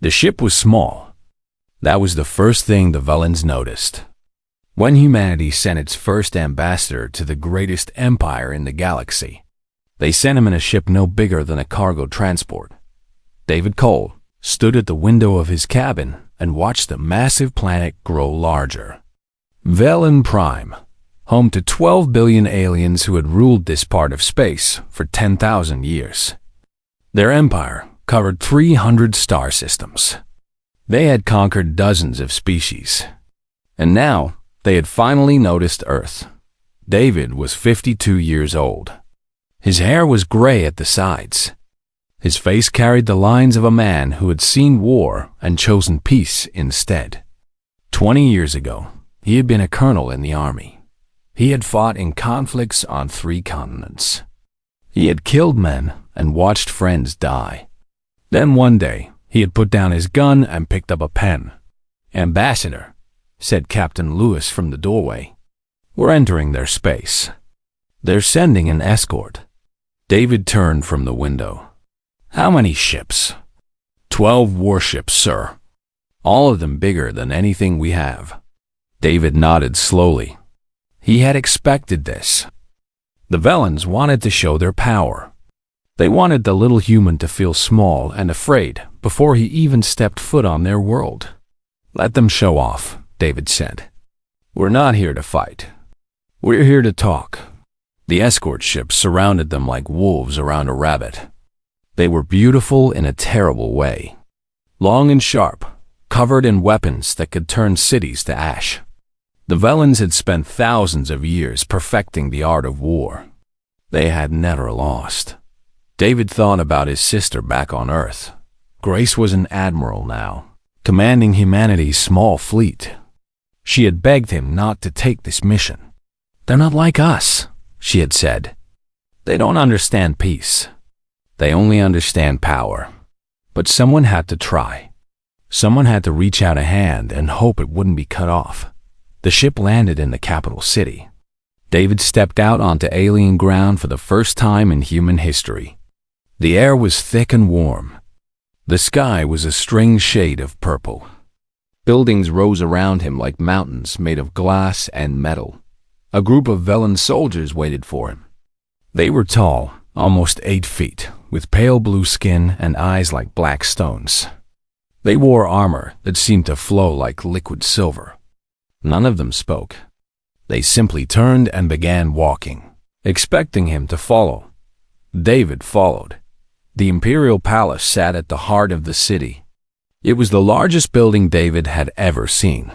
The ship was small. That was the first thing the Velans noticed. When humanity sent its first ambassador to the greatest empire in the galaxy, they sent him in a ship no bigger than a cargo transport. David Cole stood at the window of his cabin and watched the massive planet grow larger. Velan Prime, home to 12 billion aliens who had ruled this part of space for 10,000 years. Their empire covered 300 star systems. They had conquered dozens of species. And now, they had finally noticed Earth. David was 52 years old. His hair was gray at the sides. His face carried the lines of a man who had seen war and chosen peace instead. 20 years ago, he had been a colonel in the army. He had fought in conflicts on 3 continents. He had killed men and watched friends die. Then one day, he had put down his gun and picked up a pen. "Ambassador," said Captain Lewis from the doorway. "We're entering their space. They're sending an escort." David turned from the window. "How many ships?" 12 warships, sir. All of them bigger than anything we have." David nodded slowly. He had expected this. The Velans wanted to show their power. They wanted the little human to feel small and afraid before he even stepped foot on their world. "Let them show off," David said. "We're not here to fight. We're here to talk." The escort ships surrounded them like wolves around a rabbit. They were beautiful in a terrible way. Long and sharp, covered in weapons that could turn cities to ash. The Velans had spent thousands of years perfecting the art of war. They had never lost. David thought about his sister back on Earth. Grace was an admiral now, commanding humanity's small fleet. She had begged him not to take this mission. "They're not like us," she had said. "They don't understand peace. They only understand power." But someone had to try. Someone had to reach out a hand and hope it wouldn't be cut off. The ship landed in the capital city. David stepped out onto alien ground for the first time in human history. The air was thick and warm. The sky was a strange shade of purple. Buildings rose around him like mountains made of glass and metal. A group of Velan soldiers waited for him. They were tall, almost 8 feet, with pale blue skin and eyes like black stones. They wore armor that seemed to flow like liquid silver. None of them spoke. They simply turned and began walking, expecting him to follow. David followed. The Imperial Palace sat at the heart of the city. It was the largest building David had ever seen.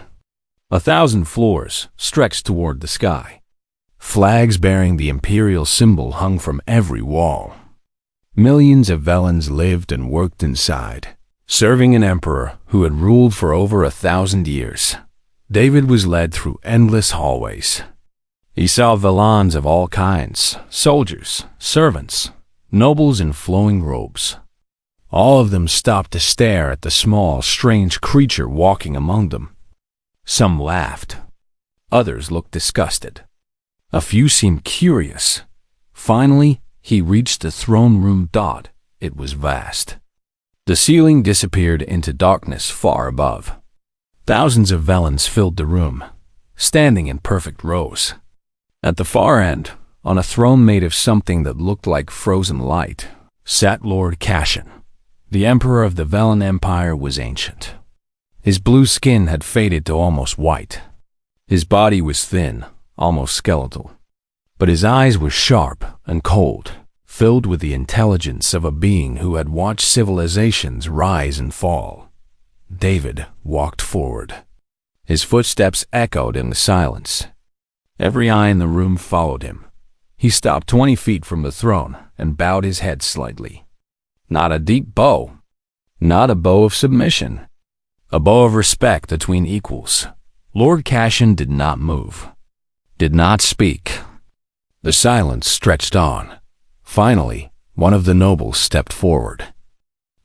1,000 floors stretched toward the sky. Flags bearing the Imperial symbol hung from every wall. Millions of Velans lived and worked inside, serving an emperor who had ruled for over 1,000 years. David was led through endless hallways. He saw Velans of all kinds, soldiers, servants, nobles in flowing robes. All of them stopped to stare at the small, strange creature walking among them. Some laughed. Others looked disgusted. A few seemed curious. Finally, he reached the throne room dot. It was vast. The ceiling disappeared into darkness far above. Thousands of Velans filled the room, standing in perfect rows. At the far end, on a throne made of something that looked like frozen light, sat Lord Cashin. The emperor of the Velan Empire was ancient. His blue skin had faded to almost white. His body was thin, almost skeletal. But his eyes were sharp and cold, filled with the intelligence of a being who had watched civilizations rise and fall. David walked forward. His footsteps echoed in the silence. Every eye in the room followed him. He stopped 20 feet from the throne and bowed his head slightly. Not a deep bow. Not a bow of submission. A bow of respect between equals. Lord Cashin did not move. Did not speak. The silence stretched on. Finally, one of the nobles stepped forward.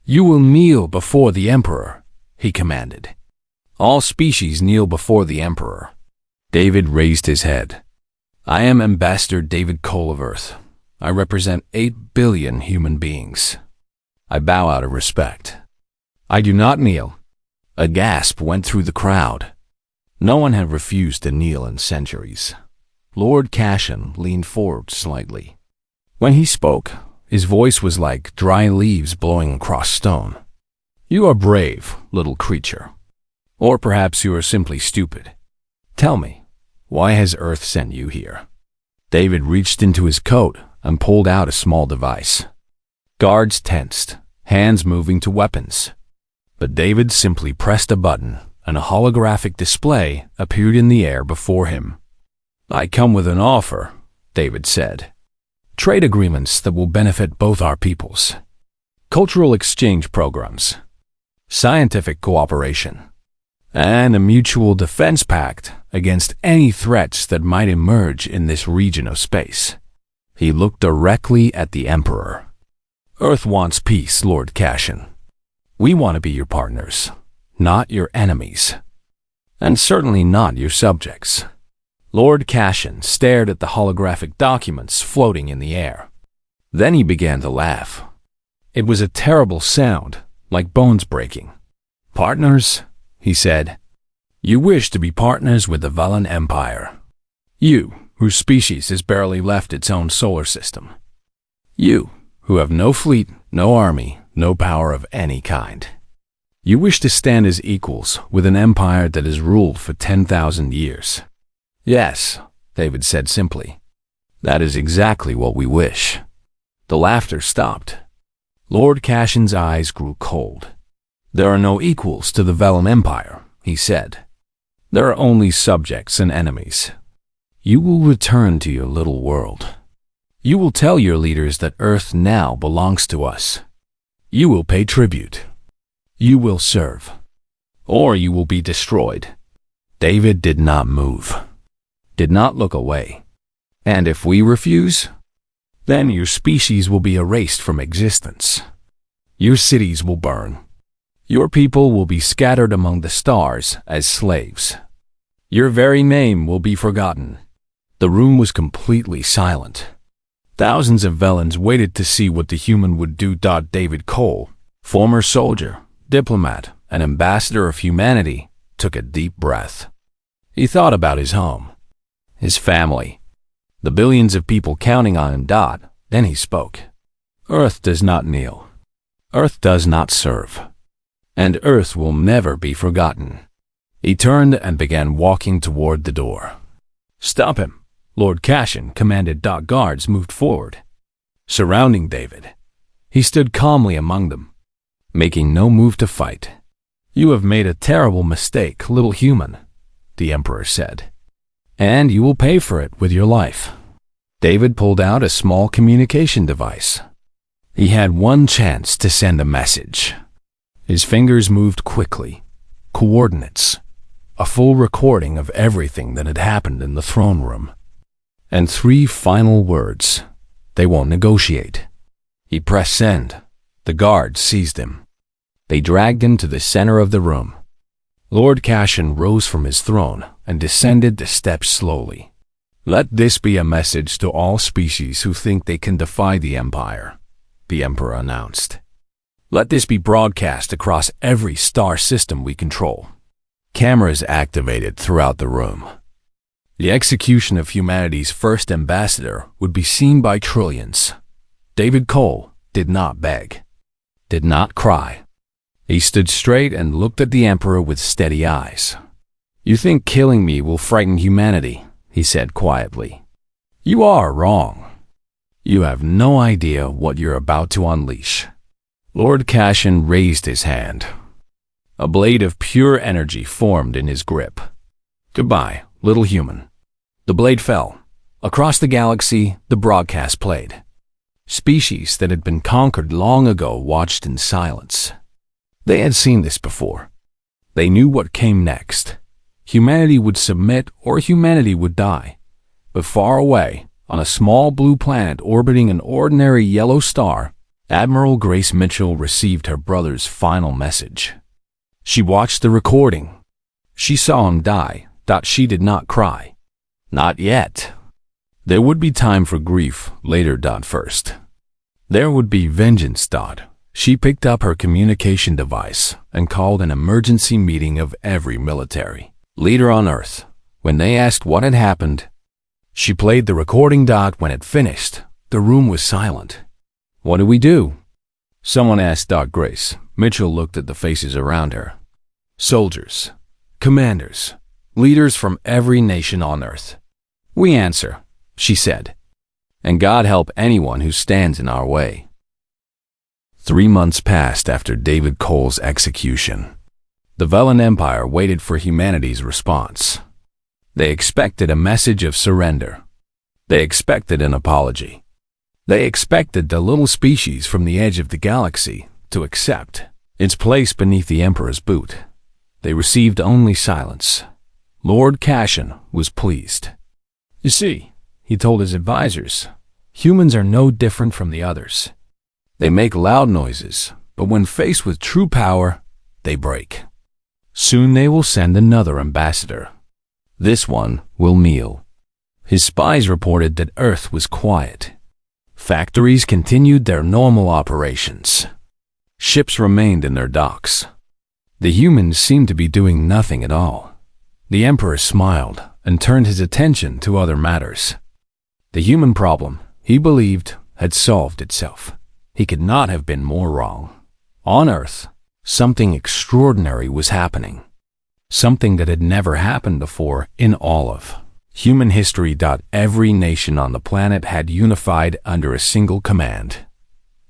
"You will kneel before the Emperor," he commanded. "All species kneel before the Emperor." David raised his head. "I am Ambassador David Cole of Earth. I represent 8 billion human beings. I bow out of respect. I do not kneel. A gasp went through the crowd. No one had refused to kneel in centuries. Lord Cashin leaned forward slightly. When he spoke, his voice was like dry leaves blowing across stone. You are brave, little creature. Or perhaps you are simply stupid. Tell me, why has Earth sent you here? David reached into his coat and pulled out a small device. Guards tensed, hands moving to weapons. But David simply pressed a button, and a holographic display appeared in the air before him. I come with an offer, David said. Trade agreements that will benefit both our peoples. Cultural exchange programs. Scientific cooperation. And a mutual defense pact against any threats that might emerge in this region of space. He looked directly at the Emperor. Earth wants peace, Lord Cashin. We want to be your partners, not your enemies. And certainly not your subjects. Lord Cashin stared at the holographic documents floating in the air. Then he began to laugh. It was a terrible sound, like bones breaking. Partners? He said. You wish to be partners with the Velen Empire. You, whose species has barely left its own solar system. You, who have no fleet, no army, no power of any kind. You wish to stand as equals with an empire that has ruled for 10,000 years. Yes, David said simply. That is exactly what we wish. The laughter stopped. Lord Cashin's eyes grew cold. There are no equals to the Velen Empire, he said. There are only subjects and enemies. You will return to your little world. You will tell your leaders that Earth now belongs to us. You will pay tribute. You will serve. Or you will be destroyed. David did not move. Did not look away. And if we refuse, then your species will be erased from existence. Your cities will burn. Your people will be scattered among the stars as slaves. Your very name will be forgotten. The room was completely silent. Thousands of Velens waited to see what the human would do. David Cole, former soldier, diplomat, and ambassador of humanity, took a deep breath. He thought about his home, his family, the billions of people counting on him. Then he spoke. Earth does not kneel. Earth does not serve. And Earth will never be forgotten. He turned and began walking toward the door. Stop him, Lord Cashin commanded. Guards moved forward, surrounding David. He stood calmly among them, making no move to fight. You have made a terrible mistake, little human, the Emperor said. And you will pay for it with your life. David pulled out a small communication device. He had one chance to send a message. His fingers moved quickly. Coordinates. A full recording of everything that had happened in the throne room. And 3 final words. They won't negotiate. He pressed send. The guards seized him. They dragged him to the center of the room. Lord Cashin rose from his throne and descended the steps slowly. Let this be a message to all species who think they can defy the Empire, the Emperor announced. Let this be broadcast across every star system we control. Cameras activated throughout the room. The execution of humanity's first ambassador would be seen by trillions. David Cole did not beg, did not cry. He stood straight and looked at the Emperor with steady eyes. You think killing me will frighten humanity, he said quietly. You are wrong. You have no idea what you're about to unleash. Lord Cashin raised his hand. A blade of pure energy formed in his grip. Goodbye, little human. The blade fell. Across the galaxy, the broadcast played. Species that had been conquered long ago watched in silence. They had seen this before. They knew what came next. Humanity would submit or humanity would die. But far away, on a small blue planet orbiting an ordinary yellow star, Admiral Grace Mitchell received her brother's final message. She watched the recording. She saw him die. She did not cry. Not yet. There would be time for grief later. First. There would be vengeance. She picked up her communication device and called an emergency meeting of every military leader on Earth. When they asked what had happened, she played the recording. When it finished, the room was silent. "What do we do?" someone asked. Grace Mitchell looked at the faces around her. Soldiers, commanders, leaders from every nation on Earth. "We answer," she said, "and God help anyone who stands in our way." 3 months passed after David Cole's execution. The Velen Empire waited for humanity's response. They expected a message of surrender. They expected an apology. They expected the little species from the edge of the galaxy to accept its place beneath the Emperor's boot. They received only silence. Lord Cashin was pleased. "You see," he told his advisors, "humans are no different from the others. They make loud noises, but when faced with true power, they break. Soon they will send another ambassador. This one will kneel." His spies reported that Earth was quiet. Factories continued their normal operations. Ships remained in their docks. The humans seemed to be doing nothing at all. The Emperor smiled and turned his attention to other matters. The human problem, he believed, had solved itself. He could not have been more wrong. On Earth, something extraordinary was happening. Something that had never happened before in all of human history. Every nation on the planet had unified under a single command.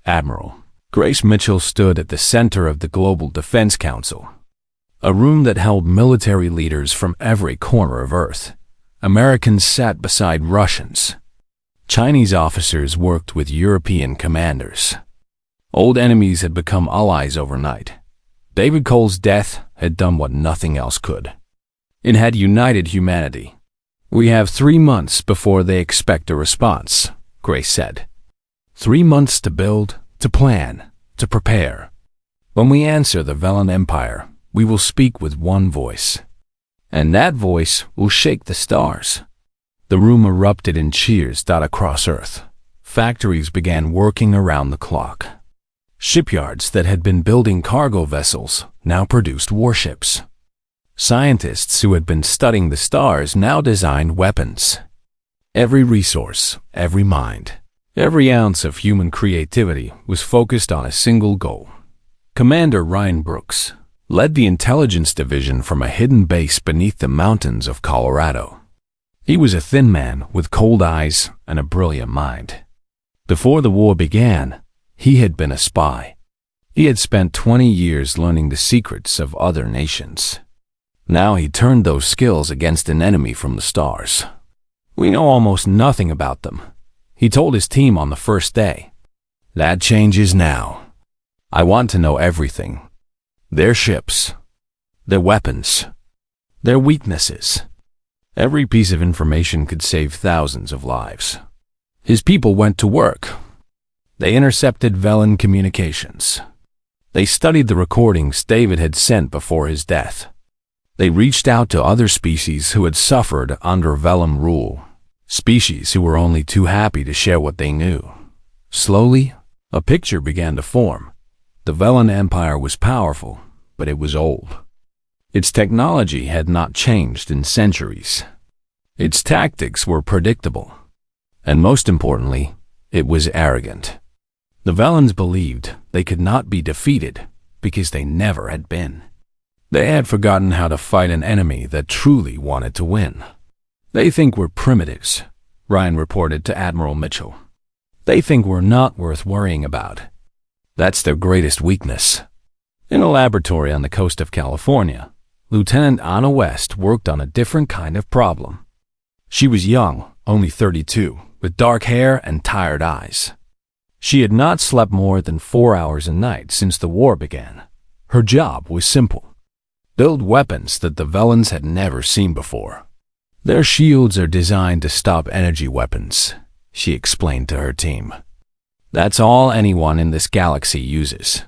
Admiral Grace Mitchell stood at the center of the Global Defense Council, a room that held military leaders from every corner of Earth. Americans sat beside Russians. Chinese officers worked with European commanders. Old enemies had become allies overnight. David Cole's death had done what nothing else could. It had united humanity. "We have 3 months before they expect a response," Grace said. 3 months to build, to plan, to prepare. When we answer the Velen Empire, we will speak with one voice. And that voice will shake the stars. The room erupted in cheers. Across Earth, factories began working around the clock. Shipyards that had been building cargo vessels now produced warships. Scientists who had been studying the stars now designed weapons. Every resource, every mind, every ounce of human creativity was focused on a single goal. Commander Ryan Brooks led the intelligence division from a hidden base beneath the mountains of Colorado. He was a thin man with cold eyes and a brilliant mind. Before the war began, he had been a spy. He had spent 20 years learning the secrets of other nations. Now he turned those skills against an enemy from the stars. "We know almost nothing about them," he told his team on the first day. "That changes now. I want to know everything. Their ships, their weapons, their weaknesses. Every piece of information could save thousands of lives." His people went to work. They intercepted Velen communications. They studied the recordings David had sent before his death. They reached out to other species who had suffered under Velen rule, species who were only too happy to share what they knew. Slowly, a picture began to form. The Velen Empire was powerful, but it was old. Its technology had not changed in centuries. Its tactics were predictable. And most importantly, it was arrogant. The Velens believed they could not be defeated because they never had been. They had forgotten how to fight an enemy that truly wanted to win. "They think we're primitives," Ryan reported to Admiral Mitchell. "They think we're not worth worrying about. That's their greatest weakness." In a laboratory on the coast of California, Lieutenant Anna West worked on a different kind of problem. She was young, only 32, with dark hair and tired eyes. She had not slept more than 4 hours a night since the war began. Her job was simple: build weapons that the Velens had never seen before. "Their shields are designed to stop energy weapons," she explained to her team. "That's all anyone in this galaxy uses.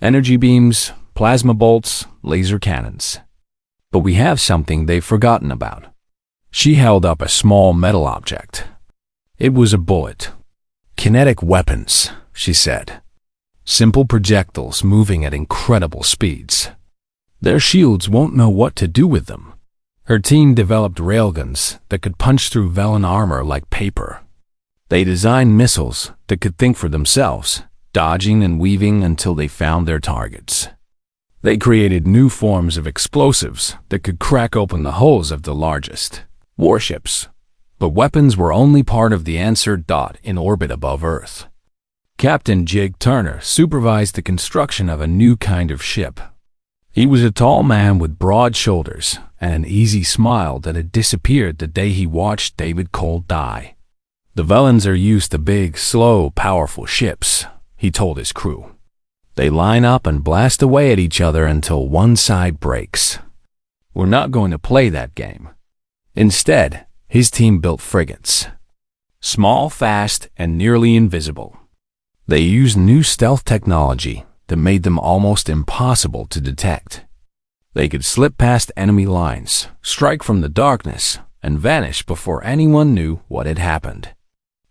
Energy beams, plasma bolts, laser cannons. But we have something they've forgotten about." She held up a small metal object. It was a bullet. "Kinetic weapons," she said. simple projectiles moving at incredible speeds. Their shields won't know what to do with them. Her team developed railguns that could punch through Velen armor like paper. They designed missiles that could think for themselves, dodging and weaving until they found their targets. They created new forms of explosives that could crack open the hulls of the largest warships. But weapons were only part of the answer. In orbit above Earth, Captain Jig Turner supervised the construction of a new kind of ship. He was a tall man with broad shoulders and an easy smile that had disappeared the day he watched David Cole die. The Velens are used to big, slow, powerful ships, he told his crew. They line up and blast away at each other until one side breaks. We're not going to play that game. Instead, his team built frigates. Small, fast, and nearly invisible. They used new stealth technology that made them almost impossible to detect. They could slip past enemy lines, strike from the darkness, and vanish before anyone knew what had happened.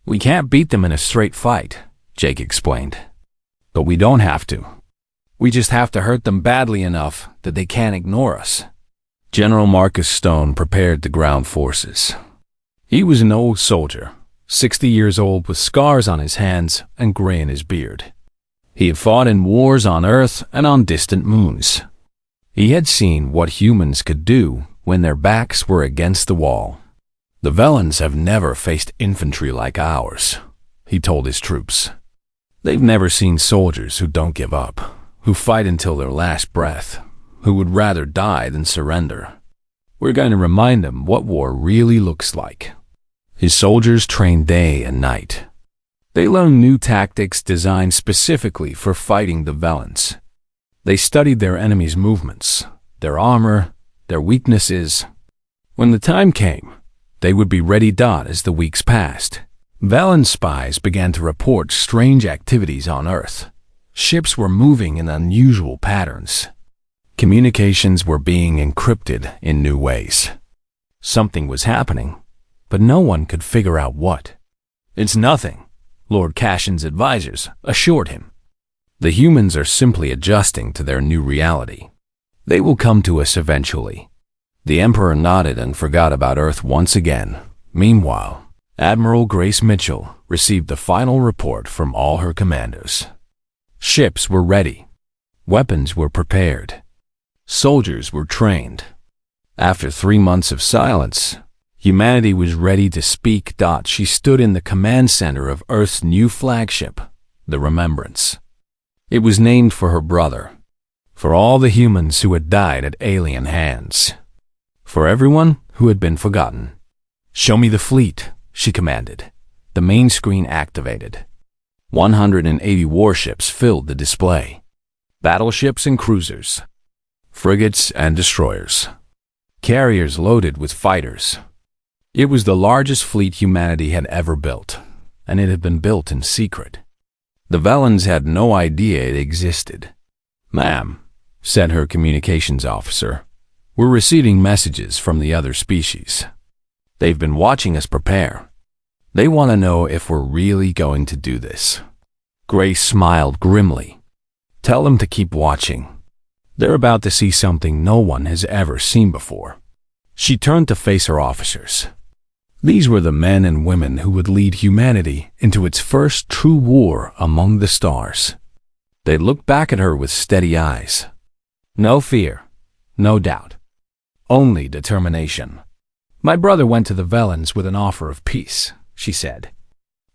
We can't beat them in a straight fight, Jake explained. But we don't have to. We just have to hurt them badly enough that they can't ignore us. General Marcus Stone prepared the ground forces. He was an old soldier, 60 years old with scars on his hands and gray in his beard. He had fought in wars on Earth and on distant moons. He had seen what humans could do when their backs were against the wall. The Velens have never faced infantry like ours, he told his troops. They've never seen soldiers who don't give up, who fight until their last breath, who would rather die than surrender. We're going to remind them what war really looks like. His soldiers trained day and night. They learned new tactics designed specifically for fighting the Velens. They studied their enemies' movements, their armor, their weaknesses. When the time came, they would be ready. As the weeks passed, Velen spies began to report strange activities on Earth. Ships were moving in unusual patterns. Communications were being encrypted in new ways. Something was happening, but no one could figure out what. It's nothing, Lord Cashin's advisors assured him. The humans are simply adjusting to their new reality. They will come to us eventually. The Emperor nodded and forgot about Earth once again. Meanwhile, Admiral Grace Mitchell received the final report from all her commandos. Ships were ready. Weapons were prepared. Soldiers were trained. After 3 months of silence, humanity was ready to speak. She stood in the command center of Earth's new flagship, the Remembrance. It was named for her brother, for all the humans who had died at alien hands, for everyone who had been forgotten. "Show me the fleet," she commanded. The main screen activated. 180 warships filled the display. Battleships and cruisers, frigates and destroyers, carriers loaded with fighters. It was the largest fleet humanity had ever built, and it had been built in secret. The Velens had no idea it existed. "Ma'am," said her communications officer, "we're receiving messages from the other species. They've been watching us prepare. They want to know if we're really going to do this." Grace smiled grimly. "Tell them to keep watching. They're about to see something no one has ever seen before." She turned to face her officers. These were the men and women who would lead humanity into its first true war among the stars. They looked back at her with steady eyes. No fear, no doubt, only determination. "My brother went to the Velens with an offer of peace," she said.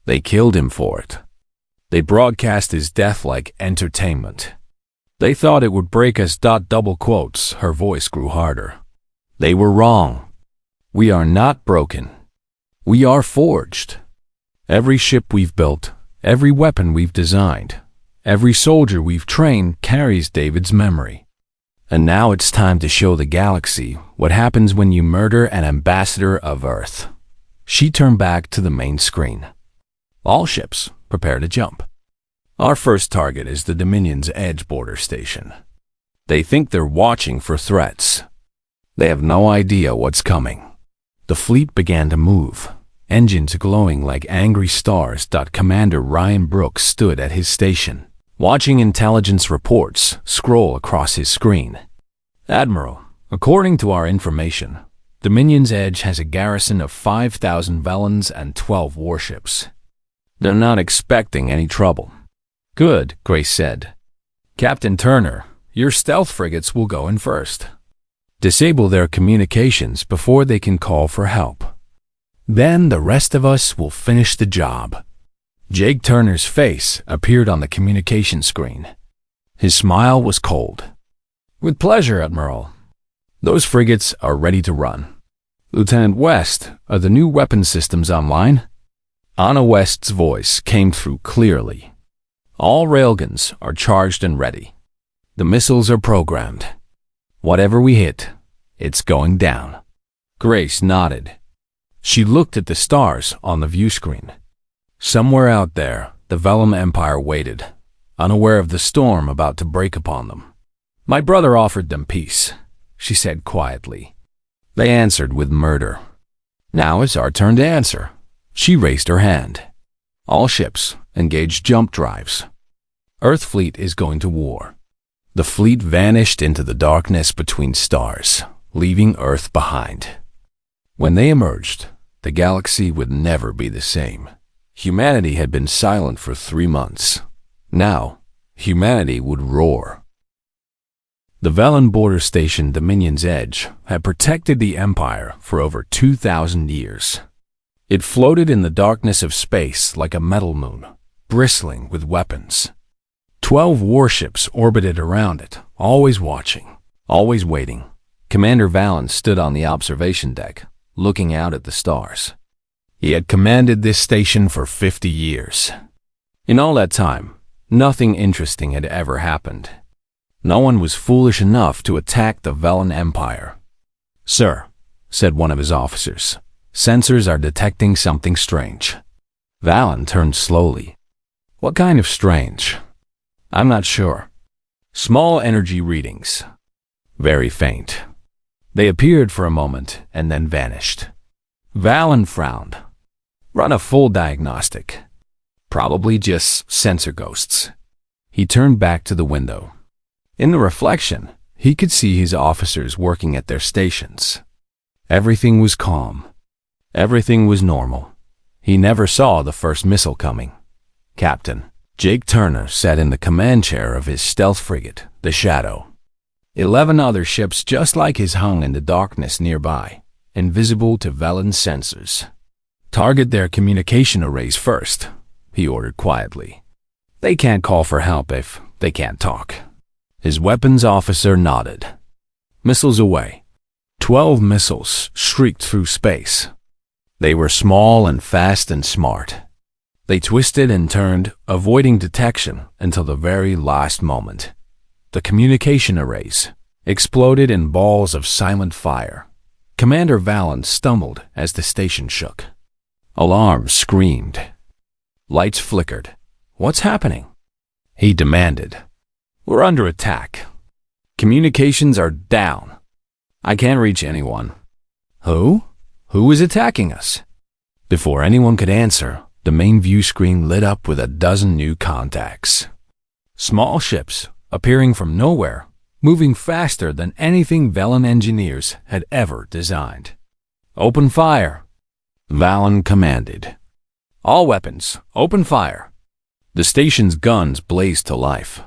"They killed him for it. They broadcast his death like entertainment. They thought it would break us. Double quotes, her voice grew harder. They were wrong. We are not broken. We are forged. Every ship we've built, every weapon we've designed, every soldier we've trained carries David's memory. And now it's time to show the galaxy what happens when you murder an ambassador of Earth." She turned back to the main screen. "All ships, prepare to jump. Our first target is the Dominion's Edge border station. They think they're watching for threats. They have no idea what's coming." The fleet began to move, engines glowing like angry stars. Commander Ryan Brooks stood at his station. watching intelligence reports scroll across his screen. Admiral, according to our information, Dominion's Edge has a garrison of 5,000 Velens and 12 warships. They're not expecting any trouble. Good, Grace said. Captain Turner, your stealth frigates will go in first. Disable their communications before they can call for help. Then the rest of us will finish the job. Jake Turner's face appeared on the communication screen. His smile was cold. With pleasure, Admiral. Those frigates are ready to run. Lieutenant West, are the new weapon systems online? Anna West's voice came through clearly. All railguns are charged and ready. The missiles are programmed. Whatever we hit, it's going down. Grace nodded. She looked at the stars on the view screen. Somewhere out there, the Vellum Empire waited, unaware of the storm about to break upon them. My brother offered them peace, she said quietly. They answered with murder. Now it's our turn to answer. She raised her hand. All ships, engage jump drives. Earth fleet is going to war. The fleet vanished into the darkness between stars, leaving Earth behind. When they emerged, the galaxy would never be the same. Humanity had been silent for 3 months. Now, humanity would roar. The Velen border station Dominion's Edge had protected the Empire for over 2,000 years. It floated in the darkness of space like a metal moon, bristling with weapons. 12 warships orbited around it, always watching, always waiting. Commander Valen stood on the observation deck, looking out at the stars. He had commanded this station for 50 years. In all that time, nothing interesting had ever happened. No one was foolish enough to attack the Velen Empire. Sir, said one of his officers, sensors are detecting something strange. Valen turned slowly. What kind of strange? I'm not sure. Small energy readings. Very faint. They appeared for a moment and then vanished. Valen frowned. Run a full diagnostic. Probably just sensor ghosts. He turned back to the window. In the reflection, he could see his officers working at their stations. Everything was calm. Everything was normal. He never saw the first missile coming. Captain Jake Turner sat in the command chair of his stealth frigate, the Shadow. 11 other ships just like his hung in the darkness nearby, invisible to Velen's sensors. Target their communication arrays first, he ordered quietly. They can't call for help if they can't talk. His weapons officer nodded. Missiles away. 12 missiles shrieked through space. They were small and fast and smart. They twisted and turned, avoiding detection until the very last moment. The communication arrays exploded in balls of silent fire. Commander Valen stumbled as the station shook. Alarms screamed. Lights flickered. What's happening? He demanded. We're under attack. Communications are down. I can't reach anyone. Who? Who is attacking us? Before anyone could answer, the main view screen lit up with a dozen new contacts. Small ships, appearing from nowhere, moving faster than anything Velen engineers had ever designed. Open fire, Valen commanded. All weapons, open fire. The station's guns blazed to life.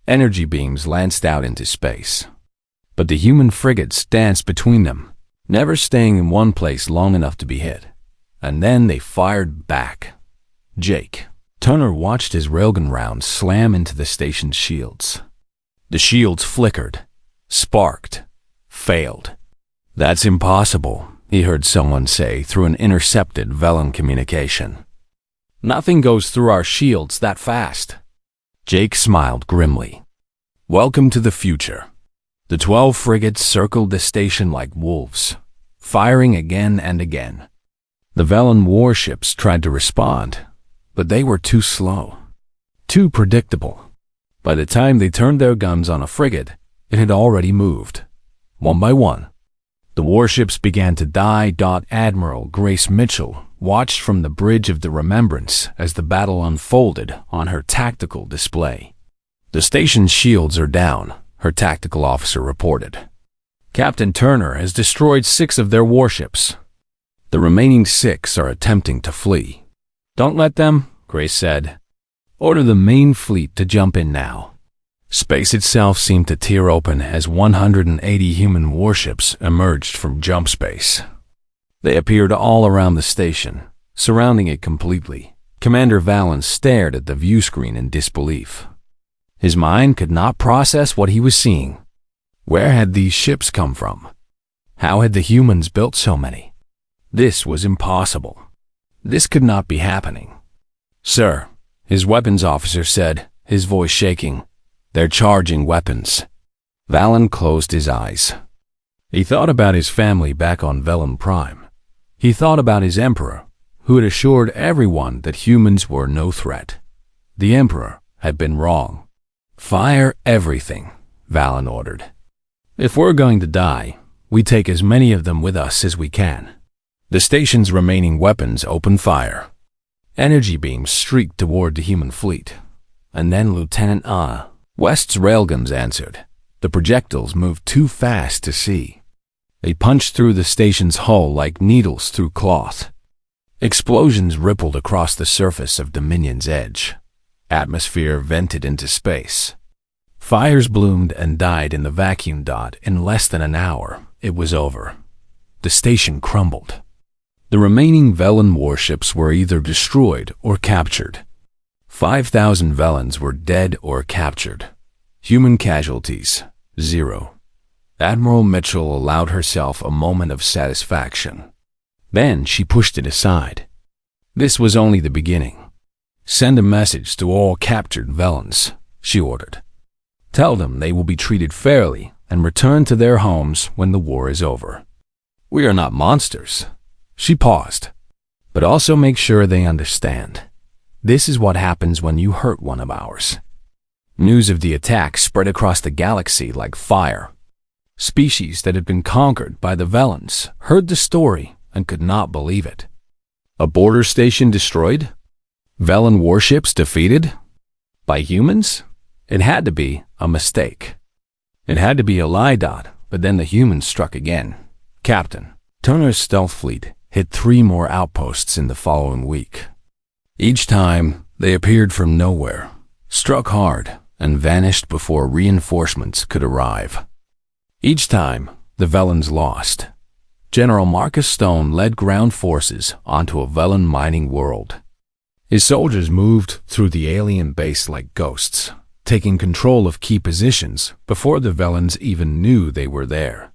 Energy beams lanced out into space. But the human frigates danced between them, never staying in one place long enough to be hit. And then they fired back. Jake Turner watched his railgun rounds slam into the station's shields. The shields flickered, sparked, failed. That's impossible, he heard someone say through an intercepted Velen communication. Nothing goes through our shields that fast. Jake smiled grimly. Welcome to the future. The 12 frigates circled the station like wolves, firing again and again. The Velen warships tried to respond, but they were too slow, too predictable. By the time they turned their guns on a frigate, it had already moved. One by one, the warships began to die. Admiral Grace Mitchell watched from the bridge of the Remembrance as the battle unfolded on her tactical display. The station's shields are down, her tactical officer reported. Captain Turner has destroyed 6 of their warships. The remaining 6 are attempting to flee. Don't let them, Grace said. Order the main fleet to jump in now. Space itself seemed to tear open as 180 human warships emerged from jump space. They appeared all around the station, surrounding it completely. Commander Valens stared at the view screen in disbelief. His mind could not process what he was seeing. Where had these ships come from? How had the humans built so many? This was impossible. This could not be happening. Sir, his weapons officer said, his voice shaking. They're charging weapons. Valen closed his eyes. He thought about his family back on Velen Prime. He thought about his Emperor, who had assured everyone that humans were no threat. The Emperor had been wrong. Fire everything, Valen ordered. If we're going to die, we take as many of them with us as we can. The station's remaining weapons opened fire. Energy beams streaked toward the human fleet. And then Lieutenant West's railguns answered. The projectiles moved too fast to see. They punched through the station's hull like needles through cloth. Explosions rippled across the surface of Dominion's edge. Atmosphere vented into space. Fires bloomed and died in the vacuum dot. In less than an hour, it was over. The station crumbled. The remaining Velen warships were either destroyed or captured. 5,000 Velens were dead or captured. Human casualties, 0. Admiral Mitchell allowed herself a moment of satisfaction. Then she pushed it aside. This was only the beginning. Send a message to all captured Velens, she ordered. Tell them they will be treated fairly and return to their homes when the war is over. We are not monsters. She paused. But also make sure they understand. This is what happens when you hurt one of ours. News of the attack spread across the galaxy like fire. Species that had been conquered by the Velens heard the story and could not believe it. A border station destroyed? Velen warships defeated? By humans? It had to be a mistake. It had to be a lie. But then the humans struck again. Captain Turner's stealth fleet hit 3 more outposts in the following week. Each time, they appeared from nowhere, struck hard, and vanished before reinforcements could arrive. Each time, the Velens lost. General Marcus Stone led ground forces onto a Velen mining world. His soldiers moved through the alien base like ghosts, taking control of key positions before the Velens even knew they were there.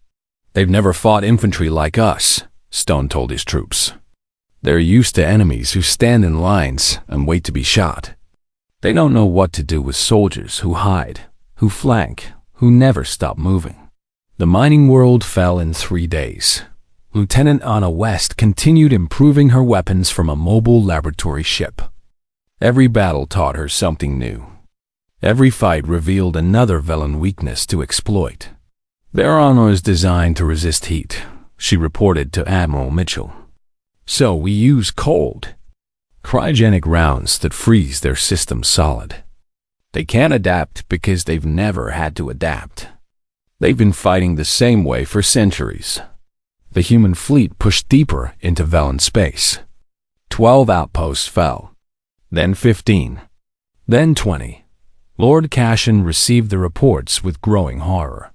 They've never fought infantry like us, Stone told his troops. They're used to enemies who stand in lines and wait to be shot. They don't know what to do with soldiers who hide, who flank, who never stop moving. The mining world fell in 3 days. Lieutenant Anna West continued improving her weapons from a mobile laboratory ship. Every battle taught her something new. Every fight revealed another Velen weakness to exploit. Their armor is designed to resist heat, she reported to Admiral Mitchell. So we use cold, cryogenic rounds that freeze their system solid. They can't adapt because they've never had to adapt. They've been fighting the same way for centuries. The human fleet pushed deeper into Velen space. 12 outposts fell, then 15, then 20. Lord Cashin received the reports with growing horror.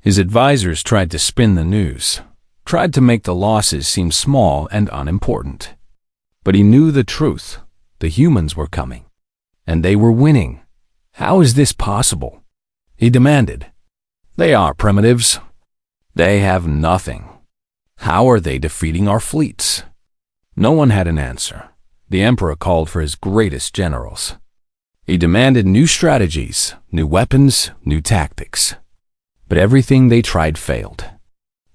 His advisors tried to spin the news, tried to make the losses seem small and unimportant. But he knew the truth. The humans were coming, and they were winning. How is this possible? He demanded. They are primitives. They have nothing. How are they defeating our fleets? No one had an answer. The Emperor called for his greatest generals. He demanded new strategies, new weapons, new tactics. But everything they tried failed.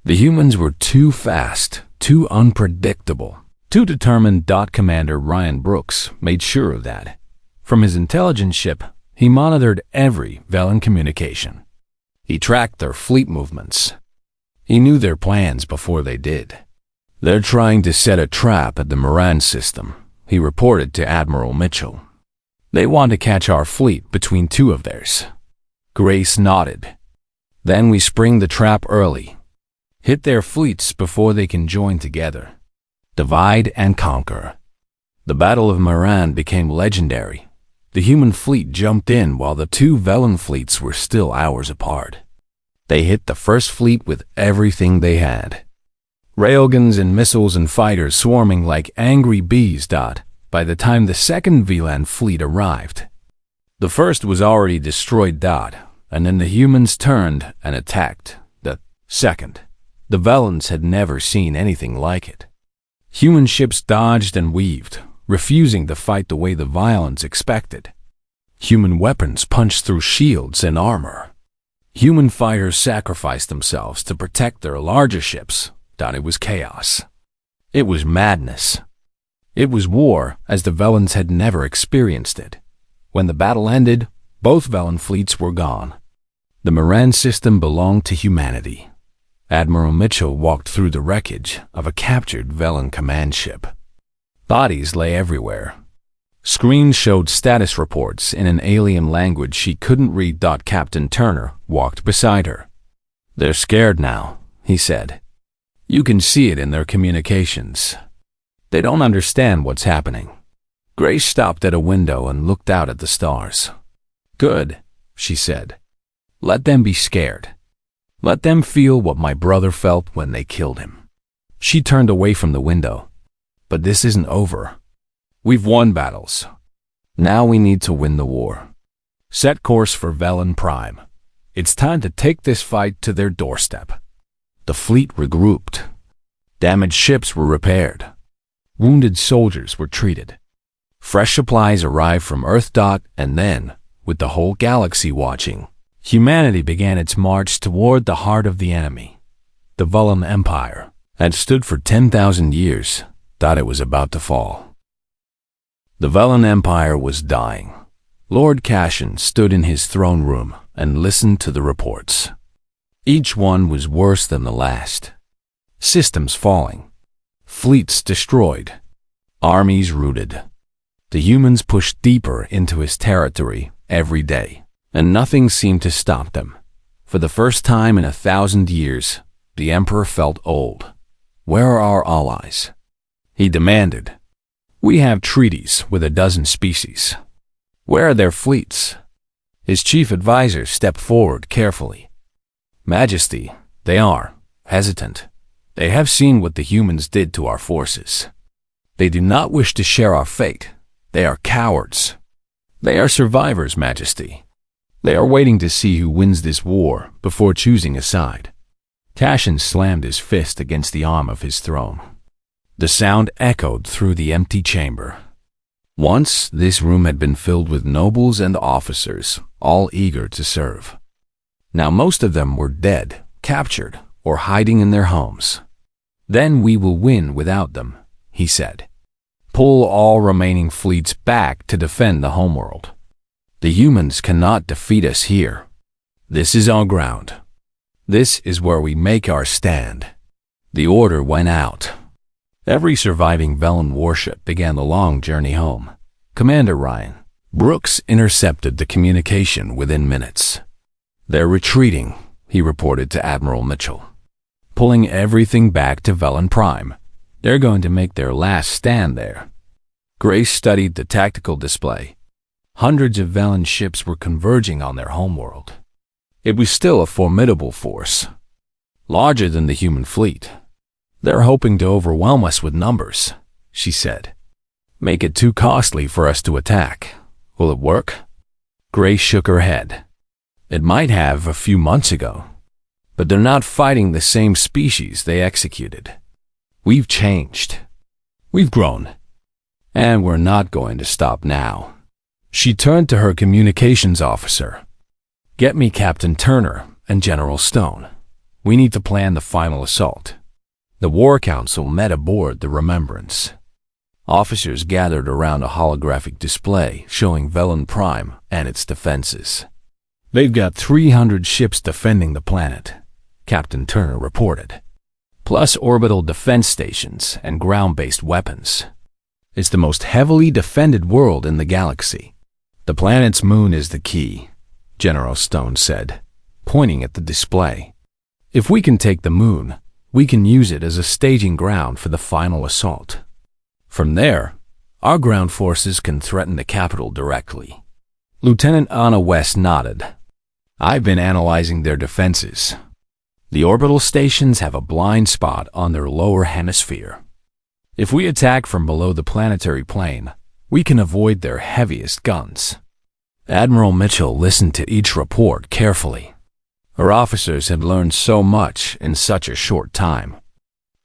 The humans were too fast, too unpredictable, too determined. Commander Ryan Brooks made sure of that. From his intelligence ship, he monitored every Velen communication. He tracked their fleet movements. He knew their plans before they did. They're trying to set a trap at the Moran system, he reported to Admiral Mitchell. They want to catch our fleet between two of theirs. Grace nodded. Then we spring the trap early. Hit their fleets before they can join together. Divide and conquer. The Battle of Meran became legendary. The human fleet jumped in while the two Velen fleets were still hours apart. They hit the first fleet with everything they had. Railguns and missiles and fighters swarming like angry bees. By the time the second Velan fleet arrived, the first was already destroyed. And then the humans turned and attacked the second. The Velens had never seen anything like it. Human ships dodged and weaved, refusing to fight the way the Violens expected. Human weapons punched through shields and armor. Human fighters sacrificed themselves to protect their larger ships. It was chaos. It was madness. It was war as the Velens had never experienced it. When the battle ended, both Velen fleets were gone. The Meran system belonged to humanity. Admiral Mitchell walked through the wreckage of a captured Velen command ship. Bodies lay everywhere. Screens showed status reports in an alien language she couldn't read. Captain Turner walked beside her. "They're scared now," he said. "You can see it in their communications. They don't understand what's happening." Grace stopped at a window and looked out at the stars. "Good," she said. "Let them be scared. Let them feel what my brother felt when they killed him." She turned away from the window. "But this isn't over. We've won battles. Now we need to win the war. Set course for Velen Prime. It's time to take this fight to their doorstep." The fleet regrouped. Damaged ships were repaired. Wounded soldiers were treated. Fresh supplies arrived from Earth. And then, with the whole galaxy watching, humanity began its march toward the heart of the enemy. The Velen Empire had stood for 10,000 years. It was about to fall. The Velen Empire was dying. Lord Cashin stood in his throne room and listened to the reports. Each one was worse than the last. Systems falling. Fleets destroyed. Armies routed. The humans pushed deeper into his territory every day, and nothing seemed to stop them. For the first time in 1,000 years, the Emperor felt old. "Where are our allies?" he demanded. "We have treaties with a dozen species. Where are their fleets?" His chief advisor stepped forward carefully. "Majesty, they are hesitant. They have seen what the humans did to our forces. They do not wish to share our fate. They are cowards. They are survivors, Majesty. They are waiting to see who wins this war before choosing a side." Cashin slammed his fist against the arm of his throne. The sound echoed through the empty chamber. Once, this room had been filled with nobles and officers, all eager to serve. Now most of them were dead, captured, or hiding in their homes. "Then we will win without them," he said. "Pull all remaining fleets back to defend the homeworld. The humans cannot defeat us here. This is our ground. This is where we make our stand." The order went out. Every surviving Velen warship began the long journey home. Commander Ryan Brooks intercepted the communication within minutes. "They're retreating," he reported to Admiral Mitchell. "Pulling everything back to Velen Prime. They're going to make their last stand there." Grace studied the tactical display. Hundreds of Velen ships were converging on their homeworld. It was still a formidable force, larger than the human fleet. "They're hoping to overwhelm us with numbers," she said. "Make it too costly for us to attack. Will it work?" Grace shook her head. "It might have a few months ago, but they're not fighting the same species they executed. We've changed. We've grown. And we're not going to stop now." She turned to her communications officer. "Get me Captain Turner and General Stone. We need to plan the final assault." The War Council met aboard the Remembrance. Officers gathered around a holographic display showing Velen Prime and its defenses. "They've got 300 ships defending the planet," Captain Turner reported, "plus orbital defense stations and ground-based weapons. It's the most heavily defended world in the galaxy." The planet's moon is the key, General Stone said, pointing at the display. If we can take the moon, we can use it as a staging ground for the final assault. From there, our ground forces can threaten the capital directly. Lieutenant Anna West nodded. I've been analyzing their defenses. The orbital stations have a blind spot on their lower hemisphere. If we attack from below the planetary plane, we can avoid their heaviest guns. Admiral Mitchell listened to each report carefully. Her officers had learned so much in such a short time.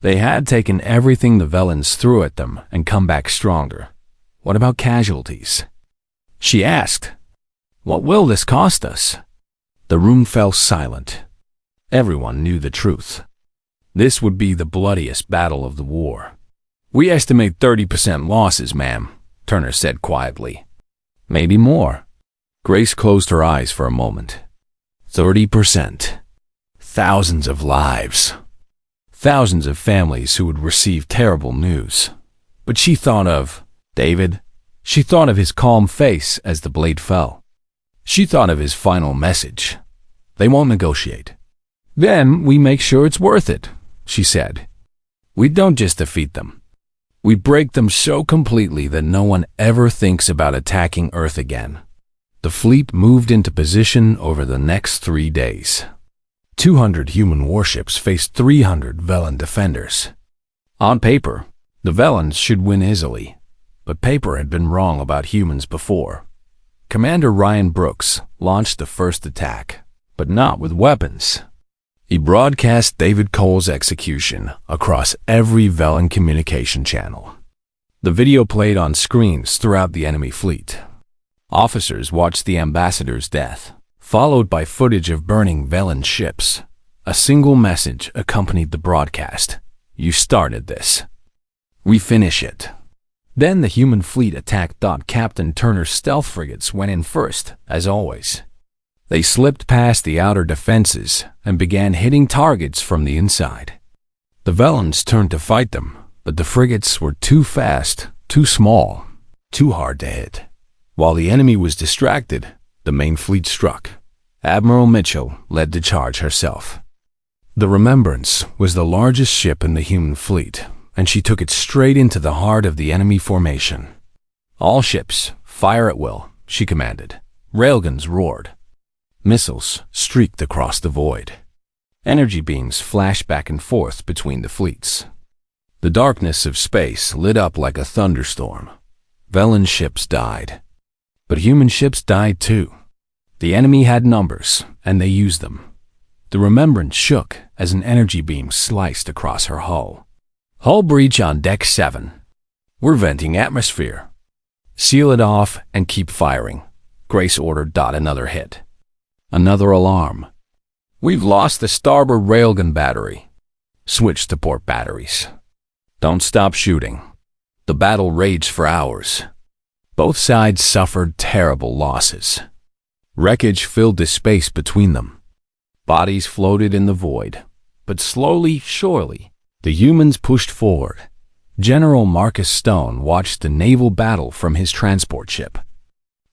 They had taken everything the Velans threw at them and come back stronger. What about casualties? She asked. What will this cost us? The room fell silent. Everyone knew the truth. This would be the bloodiest battle of the war. We estimate 30% losses, ma'am, Turner said quietly. Maybe more. Grace closed her eyes for a moment. 30%. Thousands of lives. Thousands of families who would receive terrible news. But she thought of David. She thought of his calm face as the blade fell. She thought of his final message. They won't negotiate. Then we make sure it's worth it, she said. We don't just defeat them. We break them so completely that no one ever thinks about attacking Earth again. The fleet moved into position over the next 3 days. 200 human warships faced 300 Velan defenders. On paper, the Velans should win easily, but paper had been wrong about humans before. Commander Ryan Brooks launched the first attack, but not with weapons. He broadcast David Cole's execution across every Velan communication channel. The video played on screens throughout the enemy fleet. Officers watched the ambassador's death, followed by footage of burning Velan ships. A single message accompanied the broadcast. You started this. We finish it. Then the human fleet attacked. Captain Turner's stealth frigates went in first, as always. They slipped past the outer defenses and began hitting targets from the inside. The Velans turned to fight them, but the frigates were too fast, too small, too hard to hit. While the enemy was distracted, the main fleet struck. Admiral Mitchell led the charge herself. The Remembrance was the largest ship in the human fleet, and she took it straight into the heart of the enemy formation. All ships, fire at will, she commanded. Railguns roared. Missiles streaked across the void. Energy beams flashed back and forth between the fleets. The darkness of space lit up like a thunderstorm. Velan ships died. But human ships died too. The enemy had numbers, and they used them. The Remembrance shook as an energy beam sliced across her hull. Hull breach on deck 7. We're venting atmosphere. Seal it off and keep firing, Grace ordered. Another hit. Another alarm. We've lost the starboard railgun battery. Switch to port batteries. Don't stop shooting. The battle raged for hours. Both sides suffered terrible losses. Wreckage filled the space between them. Bodies floated in the void. But slowly, surely, the humans pushed forward. General Marcus Stone watched the naval battle from his transport ship.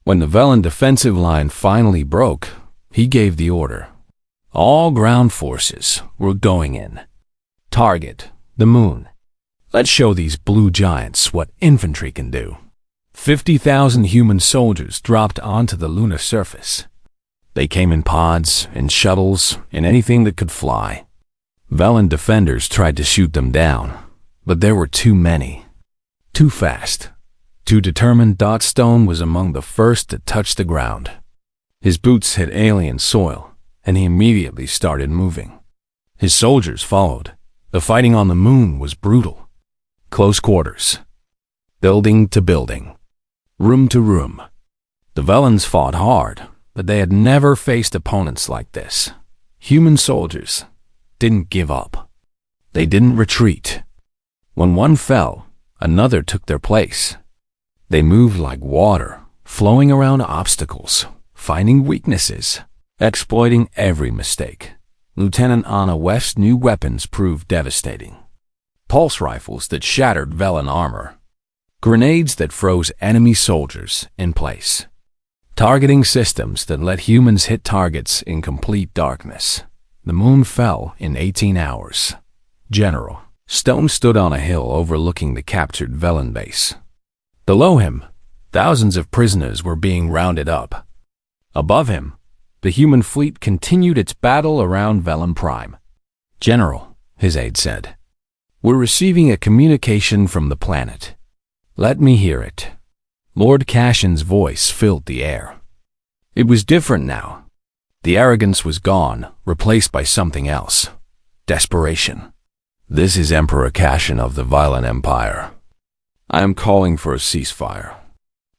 When the Velan defensive line finally broke, he gave the order. All ground forces were going in. Target, the moon. Let's show these blue giants what infantry can do. 50,000 human soldiers dropped onto the lunar surface. They came in pods, in shuttles, in anything that could fly. Velan defenders tried to shoot them down, but there were too many. Too fast. Too determined. Stone was among the first to touch the ground. His boots hit alien soil, and he immediately started moving. His soldiers followed. The fighting on the moon was brutal. Close quarters. Building to building. Room to room. The Velans fought hard, but they had never faced opponents like this. Human soldiers didn't give up. They didn't retreat. When one fell, another took their place. They moved like water, flowing around obstacles, finding weaknesses, exploiting every mistake. Lieutenant Anna West's new weapons proved devastating. Pulse rifles that shattered Velan armor. Grenades that froze enemy soldiers in place. targeting systems that let humans hit targets in complete darkness. The moon fell in 18 hours. General Stone stood on a hill overlooking the captured Velen base. Below him, thousands of prisoners were being rounded up. Above him, the human fleet continued its battle around Velen Prime. "General," his aide said, "we're receiving a communication from the planet." "Let me hear it." Lord Cashin's voice filled the air. It was different now. The arrogance was gone, replaced by something else. Desperation. "This is Emperor Cashin of the Velen Empire. I am calling for a ceasefire.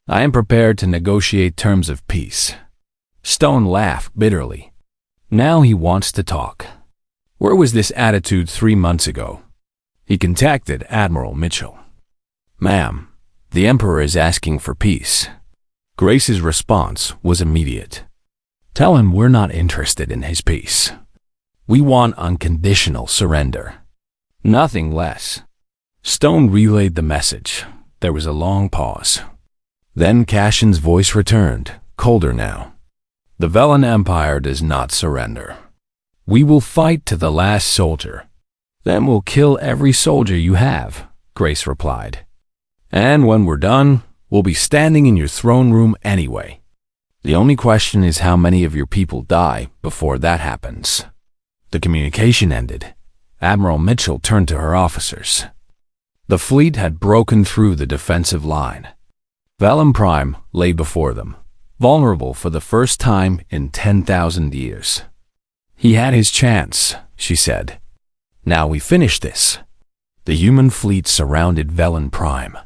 I am prepared to negotiate terms of peace." Stone laughed bitterly. Now he wants to talk. Where was this attitude 3 months ago? He contacted Admiral Mitchell. "Ma'am, the Emperor is asking for peace." Grace's response was immediate. "Tell him we're not interested in his peace. We want unconditional surrender. Nothing less." Stone relayed the message. There was a long pause. Then Cashin's voice returned, colder now. "The Velen Empire does not surrender. We will fight to the last soldier. Then we'll kill every soldier you have," Grace replied. "And when we're done, we'll be standing in your throne room anyway. The only question is how many of your people die before that happens." The communication ended. Admiral Mitchell turned to her officers. The fleet had broken through the defensive line. Velen Prime lay before them, vulnerable for the first time in 10,000 years. "He had his chance," she said. "Now we finish this." The human fleet surrounded Velen Prime.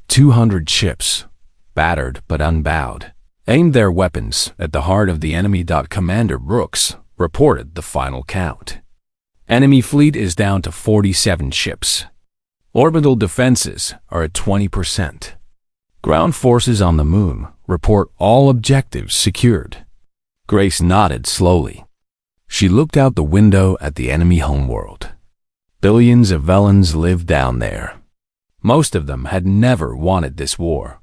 200 ships, battered but unbowed, aimed their weapons at the heart of the enemy. Commander Brooks reported the final count. "Enemy fleet is down to 47 ships. Orbital defenses are at 20%. Ground forces on the moon report all objectives secured." Grace nodded slowly. She looked out the window at the enemy homeworld. Billions of Velens lived down there. Most of them had never wanted this war.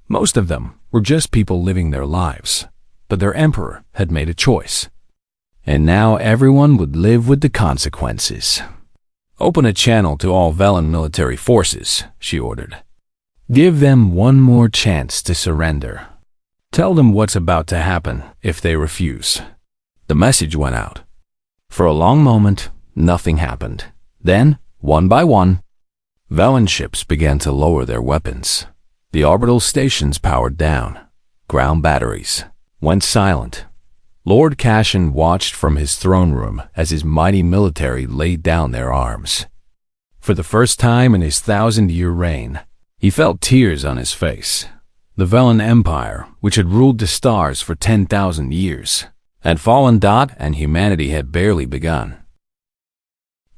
Most of them were just people living their lives, but their emperor had made a choice. And now everyone would live with the consequences. "Open a channel to all Velen military forces," she ordered. "Give them one more chance to surrender. Tell them what's about to happen if they refuse." The message went out. For a long moment, nothing happened. Then, one by one, Velen ships began to lower their weapons. The orbital stations powered down. Ground batteries went silent. Lord Cashin watched from his throne room as his mighty military laid down their arms. For the first time in his 1,000-year reign, he felt tears on his face. The Velen Empire, which had ruled the stars for 10,000 years, had fallen. And humanity had barely begun.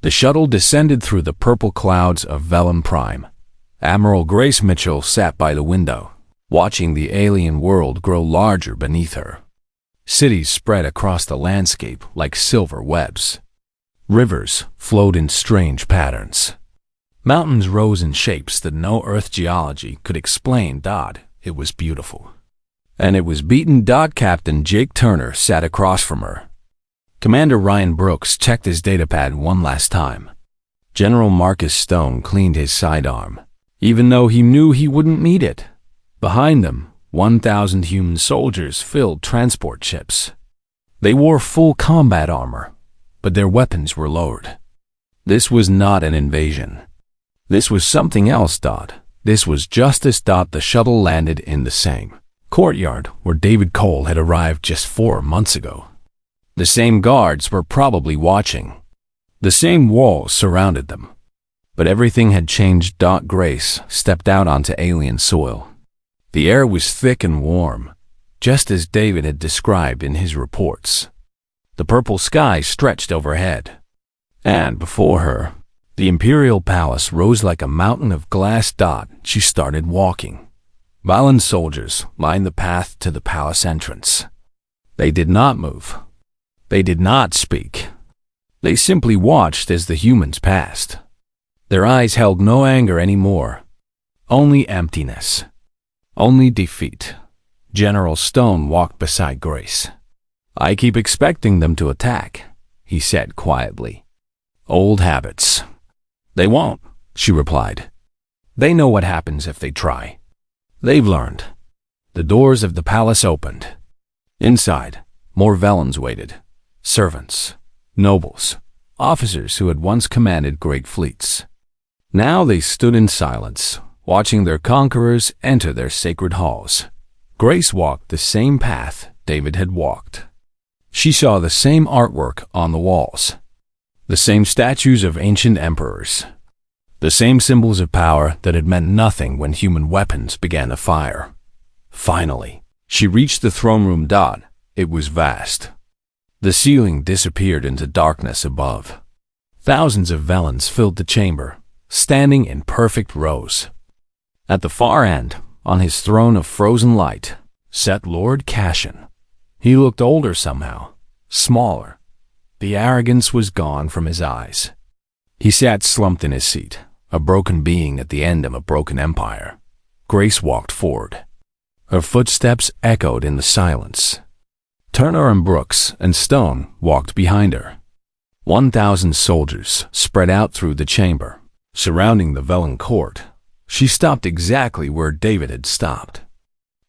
The shuttle descended through the purple clouds of Velen Prime. Admiral Grace Mitchell sat by the window, watching the alien world grow larger beneath her. Cities spread across the landscape like silver webs. Rivers flowed in strange patterns. Mountains rose in shapes that no Earth geology could explain. It was beautiful. And it was beaten. Captain Jake Turner sat across from her. Commander Ryan Brooks checked his datapad one last time. General Marcus Stone cleaned his sidearm, even though he knew he wouldn't need it. Behind them, 1,000 human soldiers filled transport ships. They wore full combat armor, but their weapons were lowered. This was not an invasion. This was something else. This was justice. The shuttle landed in the same courtyard where David Cole had arrived just 4 months ago. The same guards were probably watching. The same walls surrounded them. But everything had changed. Grace stepped out onto alien soil. The air was thick and warm, just as David had described in his reports. The purple sky stretched overhead. And before her, the Imperial Palace rose like a mountain of glass. She started walking. Velen soldiers lined the path to the palace entrance. They did not move. They did not speak. They simply watched as the humans passed. Their eyes held no anger anymore, only emptiness. Only defeat. General Stone walked beside Grace. "I keep expecting them to attack," he said quietly. "Old habits." "They won't," she replied. "They know what happens if they try. They've learned." The doors of the palace opened. Inside, more Velans waited. Servants, nobles, officers who had once commanded great fleets. Now they stood in silence, watching their conquerors enter their sacred halls. Grace walked the same path David had walked. She saw the same artwork on the walls, the same statues of ancient emperors, the same symbols of power that had meant nothing when human weapons began to fire. Finally, she reached the throne room. It was vast. The ceiling disappeared into darkness above. Thousands of Velans filled the chamber, standing in perfect rows. At the far end, on his throne of frozen light, sat Lord Cashin. He looked older somehow, smaller. The arrogance was gone from his eyes. He sat slumped in his seat, a broken being at the end of a broken empire. Grace walked forward. Her footsteps echoed in the silence. Turner and Brooks and Stone walked behind her. 1,000 soldiers spread out through the chamber, surrounding the Velan court. She stopped exactly where David had stopped.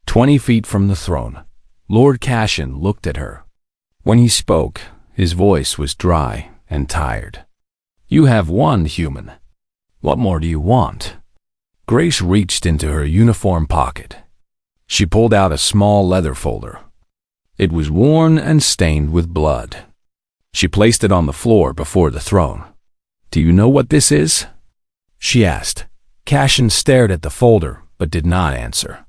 20 feet from the throne, Lord Cashin looked at her. When he spoke, his voice was dry and tired. "You have won, human. What more do you want?" Grace reached into her uniform pocket. She pulled out a small leather folder. It was worn and stained with blood. She placed it on the floor before the throne. "Do you know what this is?" she asked. Cashin stared at the folder, but did not answer.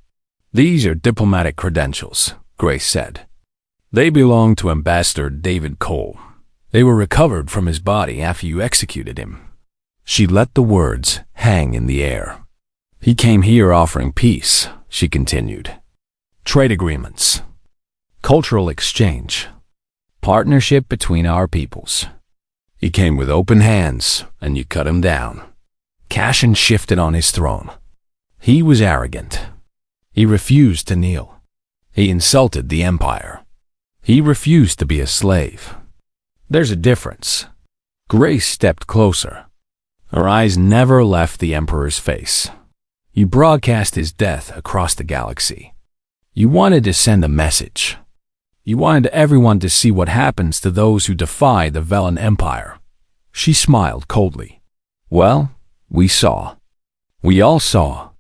"These are diplomatic credentials," Grace said. "They belong to Ambassador David Cole. They were recovered from his body after you executed him." She let the words hang in the air. "He came here offering peace," she continued. "Trade agreements, cultural exchange, partnership between our peoples. He came with open hands, and you cut him down." Cashin shifted on his throne. He was arrogant. He refused to kneel. He insulted the empire. He refused to be a slave. "There's a difference." Grace stepped closer. Her eyes never left the emperor's face. "You broadcast his death across the galaxy. You wanted to send a message. You wanted everyone to see what happens to those who defy the Velan Empire." She smiled coldly. "Well, we saw. We all saw.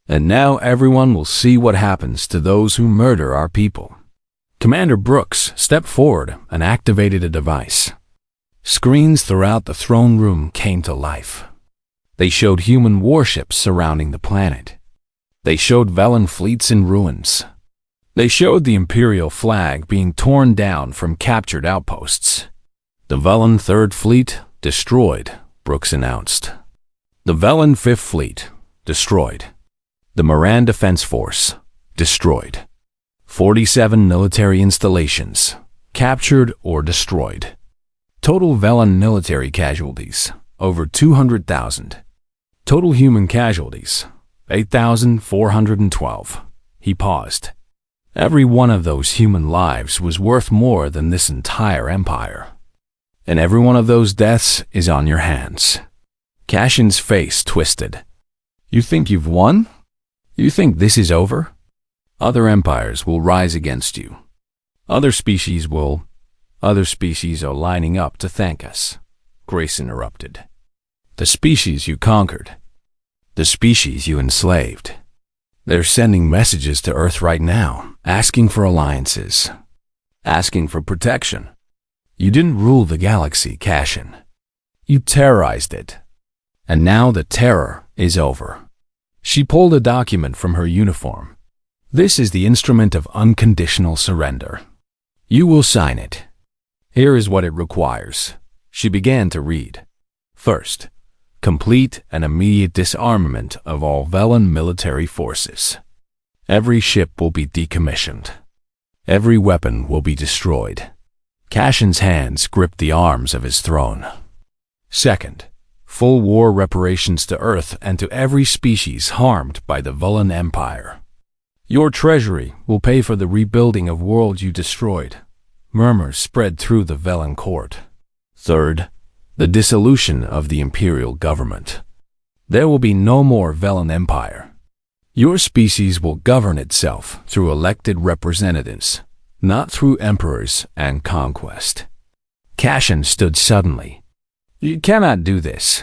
And now everyone will see what happens to those who murder our people." Commander Brooks stepped forward and activated a device. Screens throughout the throne room came to life. They showed human warships surrounding the planet. They showed Velan fleets in ruins. They showed the Imperial flag being torn down from captured outposts. "The Velan Third Fleet destroyed," Brooks announced. "The Velan Fifth Fleet destroyed. The Moran Defense Force destroyed. 47 military installations captured or destroyed. Total Velan military casualties, over 200,000. Total human casualties, 8,412. He paused. Every one of those human lives was worth more than this entire empire. And every one of those deaths is on your hands. Cashin's face twisted. "You think you've won? You think this is over? Other empires will rise against you. Other species are lining up to thank us," Grace interrupted. "The species you conquered. The species you enslaved. They're sending messages to Earth right now, asking for alliances, asking for protection. You didn't rule the galaxy, Cashin. You terrorized it. And now the terror is over." She pulled a document from her uniform. "This is the instrument of unconditional surrender. You will sign it. Here is what it requires." She began to read. "First, complete and immediate disarmament of all Velan military forces. Every ship will be decommissioned. Every weapon will be destroyed." Cashin's hands gripped the arms of his throne. "Second, full war reparations to Earth and to every species harmed by the Velan Empire. Your treasury will pay for the rebuilding of worlds you destroyed. Murmurs spread through the Velen court. Third, the dissolution of the imperial government. There will be no more Velen Empire. Your species will govern itself through elected representatives, not through emperors and conquest. Cashin stood suddenly. You cannot do this.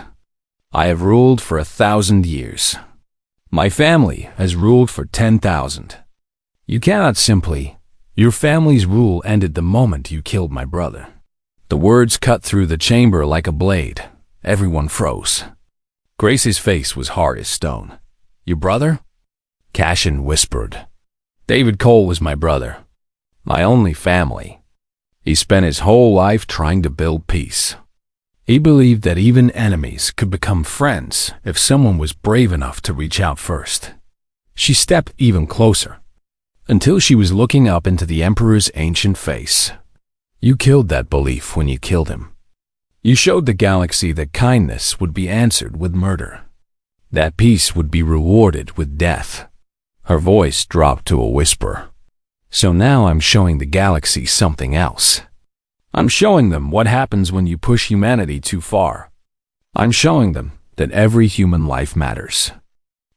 I have ruled for 1,000 years. My family has ruled for 10,000. You cannot simply. Your family's rule ended the moment you killed my brother. The words cut through the chamber like a blade. Everyone froze. Grace's face was hard as stone. Your brother? Cashin whispered. David Cole was my brother. My only family. He spent his whole life trying to build peace. He believed that even enemies could become friends if someone was brave enough to reach out first. She stepped even closer, until she was looking up into the Emperor's ancient face. You killed that belief when you killed him. You showed the galaxy that kindness would be answered with murder, that peace would be rewarded with death. Her voice dropped to a whisper. So now I'm showing the galaxy something else. I'm showing them what happens when you push humanity too far. I'm showing them that every human life matters,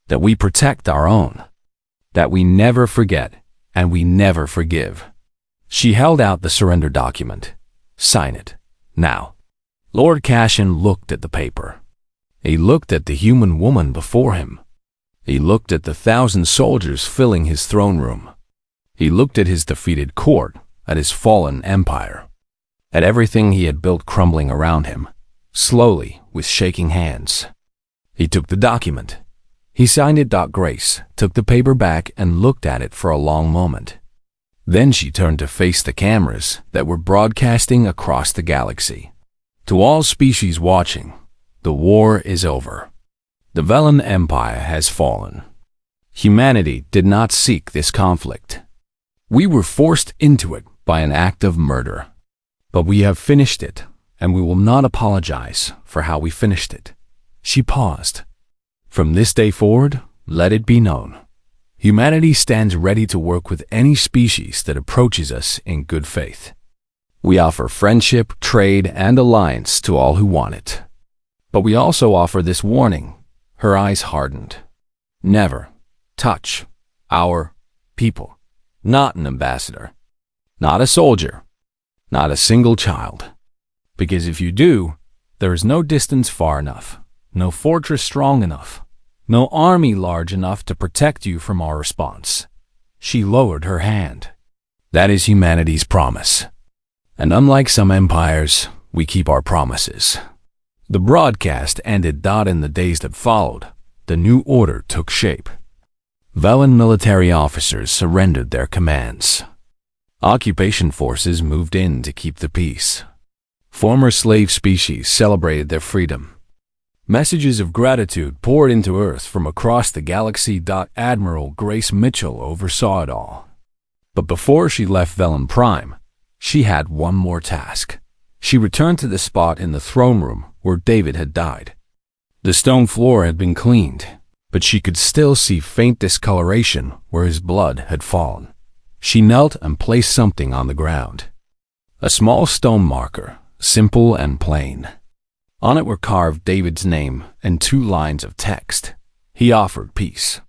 that we protect our own, that we never forget and we never forgive. She held out the surrender document. Sign it, now. Lord Cashin looked at the paper. He looked at the human woman before him. He looked at the 1,000 soldiers filling his throne room. He looked at his defeated court, at his fallen empire, at everything he had built crumbling around him, slowly, with shaking hands. He took the document. He signed it. Grace took the paper back and looked at it for a long moment. Then she turned to face the cameras that were broadcasting across the galaxy. To all species watching, the war is over. The Velen Empire has fallen. Humanity did not seek this conflict. We were forced into it by an act of murder. But we have finished it, and we will not apologize for how we finished it. She paused. From this day forward, let it be known. Humanity stands ready to work with any species that approaches us in good faith. We offer friendship, trade, and alliance to all who want it. But we also offer this warning. Her eyes hardened. Never touch our people. Not an ambassador. Not a soldier. Not a single child. Because if you do, there is no distance far enough, no fortress strong enough, no army large enough to protect you from our response. She lowered her hand. That is humanity's promise. And unlike some empires, we keep our promises. The broadcast ended. In the days that followed, the new order took shape. Velen military officers surrendered their commands. Occupation forces moved in to keep the peace. Former slave species celebrated their freedom. Messages of gratitude poured into Earth from across the galaxy. Admiral Grace Mitchell oversaw it all. But before she left Velen Prime, she had one more task. She returned to the spot in the throne room where David had died. The stone floor had been cleaned, but she could still see faint discoloration where his blood had fallen. She knelt and placed something on the ground. A small stone marker, simple and plain. On it were carved David's name and 2 lines of text. He offered peace.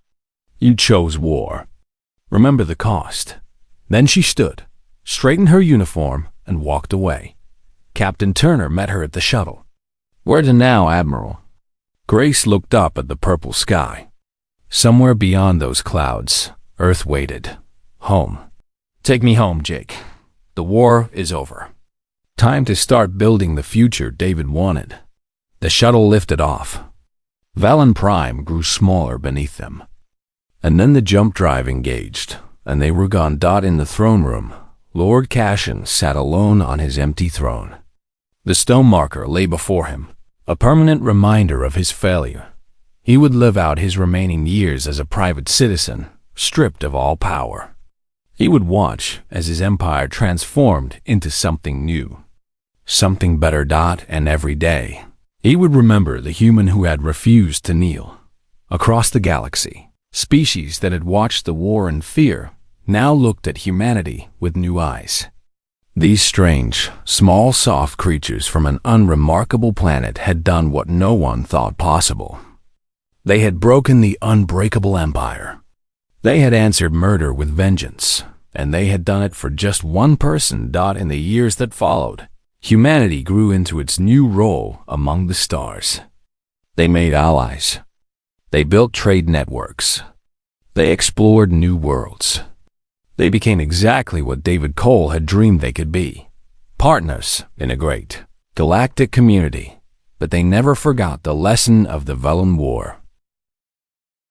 You chose war. Remember the cost. Then she stood, straightened her uniform, and walked away. Captain Turner met her at the shuttle. Where to now, Admiral? Grace looked up at the purple sky. Somewhere beyond those clouds, Earth waited. Home. Take me home, Jake. The war is over. Time to start building the future David wanted. The shuttle lifted off. Velen Prime grew smaller beneath them. And then the jump drive engaged, and they were gone. In the throne room, Lord Cashin sat alone on his empty throne. The stone marker lay before him, a permanent reminder of his failure. He would live out his remaining years as a private citizen, stripped of all power. He would watch as his empire transformed into something new, something better. And every day, he would remember the human who had refused to kneel. Across the galaxy, Species that had watched the war in fear now looked at humanity with new eyes. These strange, small, soft creatures from an unremarkable planet had done what no one thought possible. They had broken the unbreakable empire. They had answered murder with vengeance, and they had done it for just one person. In the years that followed, humanity grew into its new role among the stars. They made allies. They built trade networks. They explored new worlds. They became exactly what David Cole had dreamed they could be, partners in a great galactic community. But they never forgot the lesson of the Velen War.